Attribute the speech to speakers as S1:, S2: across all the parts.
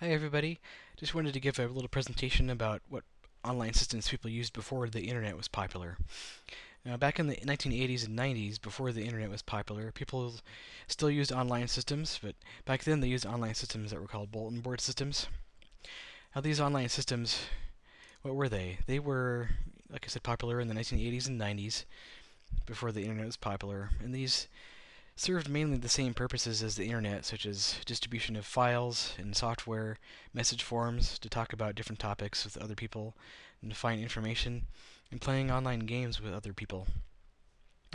S1: Hi everybody. Just wanted to give a little presentation about what online systems people used before the internet was popular. Now, back in the 1980s and 90s, before the internet was popular, people still used online systems, but back then they used online systems that were called bulletin board systems. Now, these online systems, what were they? They were, like I said, popular in the 1980s and 90s, before the internet was popular, and these served mainly the same purposes as the internet, such as distribution of files and software, message forums to talk about different topics with other people, and to find information, and playing online games with other people.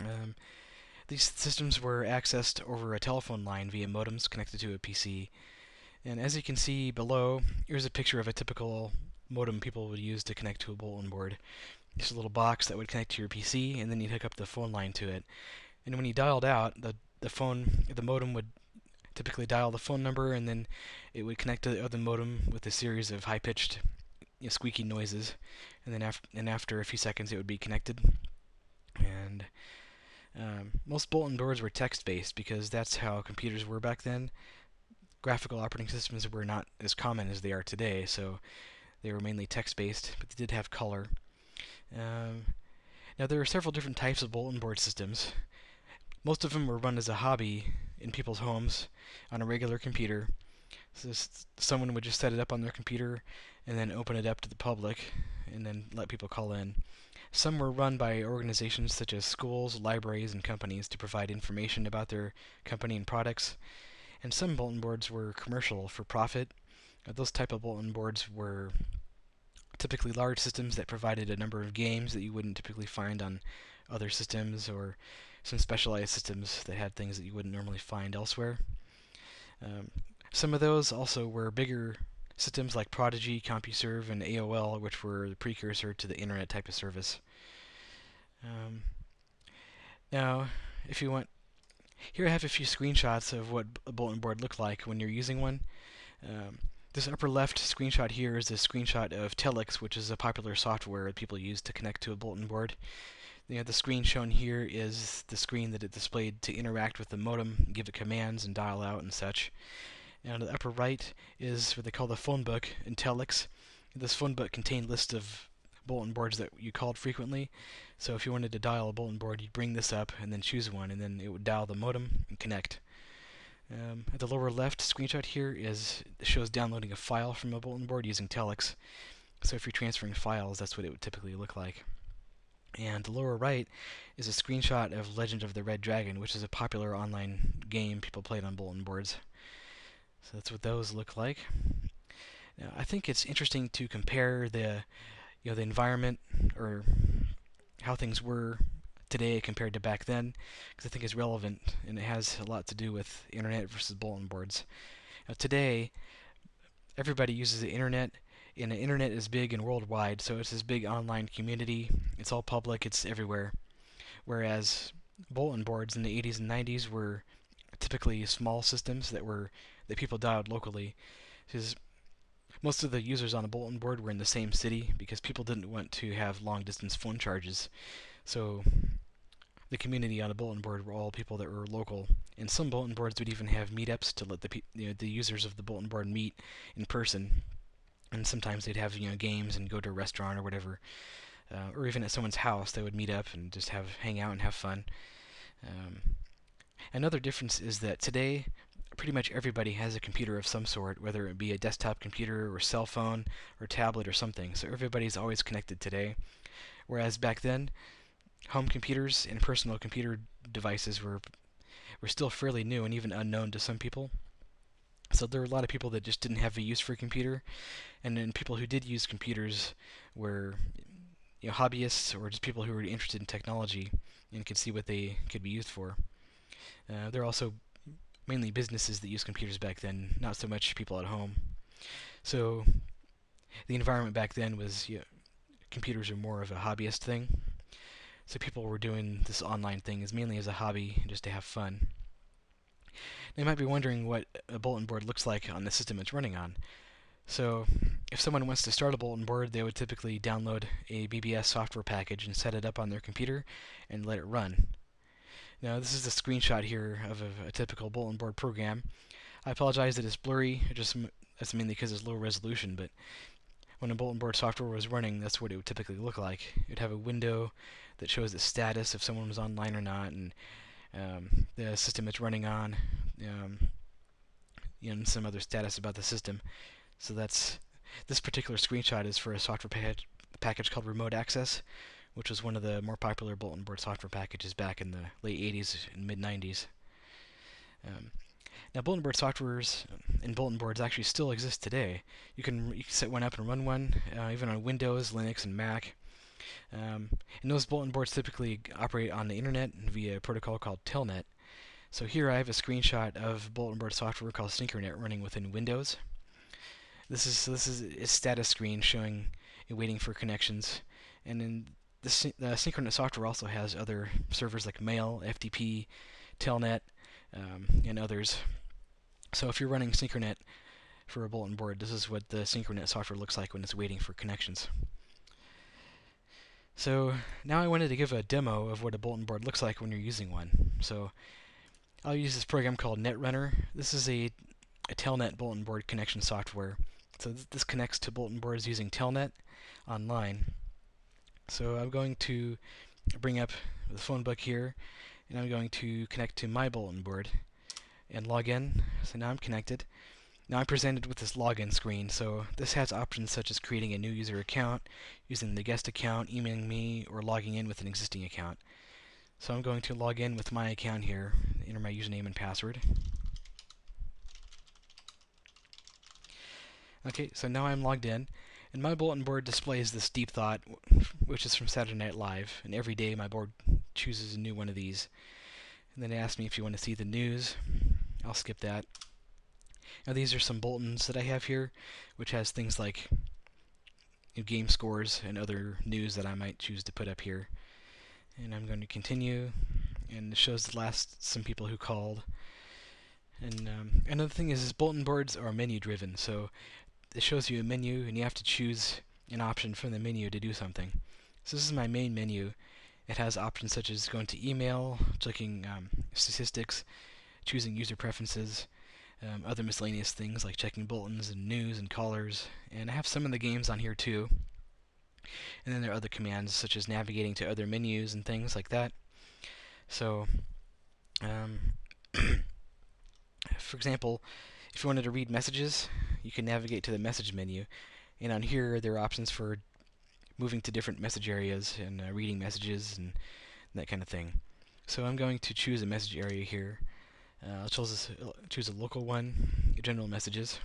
S1: Um, these systems were accessed over a telephone line via modems connected to a PC. And as you can see below, here's a picture of a typical modem people would use to connect to a bulletin board. Just a little box that would connect to your PC, and then you'd hook up the phone line to it. And when you dialed out, the modem would typically dial the phone number, and then it would connect to the other modem with a series of high-pitched, squeaky noises, and then after a few seconds, it would be connected. And most bulletin boards were text-based because that's how computers were back then. Graphical operating systems were not as common as they are today, so they were mainly text-based, but they did have color. Um, Now, there are several different types of bulletin board systems. Most of them were run as a hobby in people's homes on a regular computer. So someone would just set it up on their computer and then open it up to the public and then let people call in. Some were run by organizations such as schools, libraries, and companies to provide information about their company and products. And some bulletin boards were commercial for profit. Those type of bulletin boards were typically large systems that provided a number of games that you wouldn't typically find on other systems, or some specialized systems that had things that you wouldn't normally find elsewhere. Um, some of those also were bigger systems like Prodigy, CompuServe, and AOL, which were the precursor to the internet type of service. Um, Now, if you want, here I have a few screenshots of what a bulletin board looked like when you're using one. Um, this upper left screenshot here is a screenshot of Telex, which is a popular software that people use to connect to a bulletin board. The screen shown here is the screen that it displayed to interact with the modem, give it commands, and dial out and such. And on the upper right is what they call the phone book in Telex. This phone book contained lists of bulletin boards that you called frequently. So if you wanted to dial a bulletin board, you'd bring this up and then choose one, and then it would dial the modem and connect. At the lower left screenshot here shows downloading a file from a bulletin board using Telex. So if you're transferring files, that's what it would typically look like. And the lower right is a screenshot of Legend of the Red Dragon, which is a popular online game people played on bulletin boards. So that's what those look like. Now, I think it's interesting to compare the environment, or how things were today compared to back then, because I think it's relevant and it has a lot to do with internet versus bulletin boards. Now, today, everybody uses the internet, and the internet is big and worldwide, so it's this big online community. It's all public, it's everywhere. Whereas bulletin boards in the 80s and 90s were typically small systems that people dialed locally. Because most of the users on a bulletin board were in the same city because people didn't want to have long distance phone charges. So the community on a bulletin board were all people that were local. And some bulletin boards would even have meetups to let the users of the bulletin board meet in person. And sometimes they'd have games and go to a restaurant or whatever, or even at someone's house they would meet up and just hang out and have fun. Um, Another difference is that today pretty much everybody has a computer of some sort, whether it be a desktop computer or cell phone or tablet or something. So everybody's always connected today. Whereas back then, home computers and personal computer devices were still fairly new and even unknown to some people. So there were a lot of people that just didn't have a use for a computer, and then people who did use computers were hobbyists or just people who were interested in technology and could see what they could be used for. There are also mainly businesses that used computers back then, not so much people at home. So the environment back then was computers are more of a hobbyist thing. So people were doing this online thing as mainly as a hobby, just to have fun. Now you might be wondering what a bulletin board looks like on the system it's running on. So if someone wants to start a bulletin board, they would typically download a BBS software package and set it up on their computer and let it run. Now this is a screenshot here of a typical bulletin board program. I apologize that it's blurry. I just That's mainly because it's low resolution, but when a bulletin board software was running, that's what it would typically look like. It'd have a window that shows the status if someone was online or not, and the system it's running on, um, and some other status about the system. So this particular screenshot is for a software package called Remote Access, which was one of the more popular bulletin board software packages back in the late 80s and mid 90s. Um, Now, bulletin board softwares and bulletin boards actually still exist today. You can set one up and run one, even on Windows, Linux, and Mac. And those bulletin boards typically operate on the internet via a protocol called Telnet. So here I have a screenshot of bulletin board software called Synchronet running within Windows. This is a status screen showing it waiting for connections, and then the Synchronet software also has other servers like Mail, FTP, Telnet, and others. So if you're running Synchronet for a bulletin board, this is what the Synchronet software looks like when it's waiting for connections. So now I wanted to give a demo of what a bulletin board looks like when you're using one. So I'll use this program called Netrunner. This is a Telnet bulletin board connection software. So this connects to bulletin boards using Telnet online. So I'm going to bring up the phone book here, and I'm going to connect to my bulletin board and log in. So now I'm connected. Now I'm presented with this login screen. So this has options such as creating a new user account, using the guest account, emailing me, or logging in with an existing account. So I'm going to log in with my account here, enter my username and password. Okay, so now I'm logged in, and my bulletin board displays this Deep Thought, which is from Saturday Night Live, and every day my board chooses a new one of these. And then it asks me if you want to see the news. I'll skip that. Now these are some bulletins that I have here, which has things like game scores and other news that I might choose to put up here. And I'm going to continue, and it shows the last some people who called. And another thing is bulletin boards are menu driven, so it shows you a menu, and you have to choose an option from the menu to do something. So this is my main menu. It has options such as going to email, checking statistics, choosing user preferences, other miscellaneous things like checking bulletins and news and callers. And I have some of the games on here too. And then there are other commands such as navigating to other menus and things like that. So, for example, if you wanted to read messages, you can navigate to the message menu. And on here, there are options for moving to different message areas and reading messages and that kind of thing. So I'm going to choose a message area here. I'll choose a local one, general messages.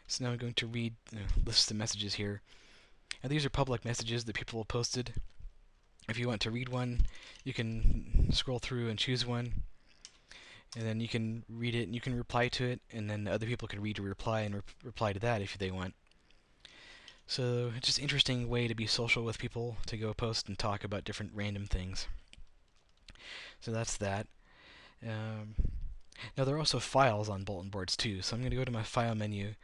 S1: So now I'm going to read lists of messages here. Now these are public messages that people have posted. If you want to read one, you can scroll through and choose one. And then you can read it and you can reply to it, and then other people can read or reply and reply to that if they want. So it's just an interesting way to be social with people, to go post and talk about different random things. So that's that. Now there are also files on bulletin boards too, so I'm going to go to my file menu,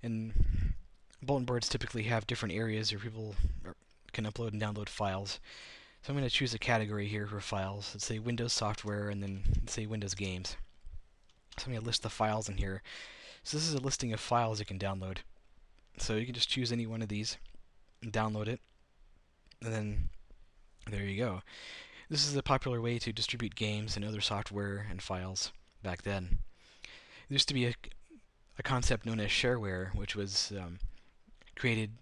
S1: and bulletin boards typically have different areas where people can upload and download files. So I'm going to choose a category here for files. Let's say Windows software, and then let's say Windows games. So I'm going to list the files in here. So this is a listing of files you can download. So you can just choose any one of these and download it, and then there you go. This is a popular way to distribute games and other software and files back then. There used to be a concept known as shareware, which was created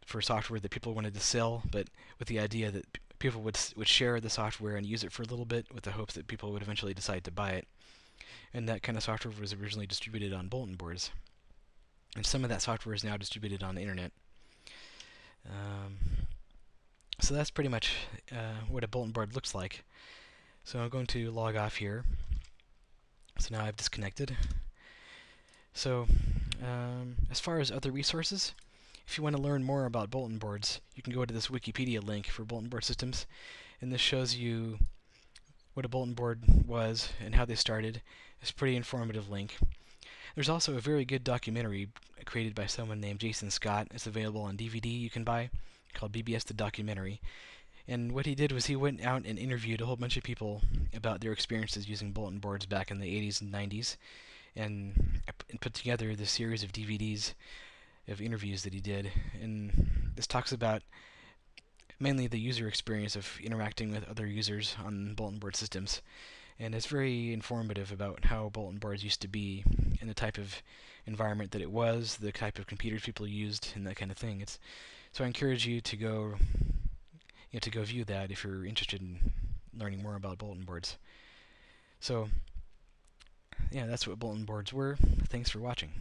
S1: for software that people wanted to sell, but with the idea that people would share the software and use it for a little bit with the hopes that people would eventually decide to buy it. And that kind of software was originally distributed on bulletin boards. And some of that software is now distributed on the internet. So that's pretty much what a bulletin board looks like. So I'm going to log off here. So now I've disconnected. So as far as other resources, if you want to learn more about bulletin boards, you can go to this Wikipedia link for bulletin board systems, and this shows you what a bulletin board was and how they started. It's a pretty informative link. There's also a very good documentary created by someone named Jason Scott. It's available on DVD you can buy, called BBS the Documentary. And what he did was he went out and interviewed a whole bunch of people about their experiences using bulletin boards back in the 80s and 90s. and put together this series of DVDs of interviews that he did. And this talks about mainly the user experience of interacting with other users on bulletin board systems. And it's very informative about how bulletin boards used to be and the type of environment that it was, the type of computers people used, and that kind of thing. So I encourage you to go view that if you're interested in learning more about bulletin boards. So yeah, that's what bulletin boards were. Thanks for watching.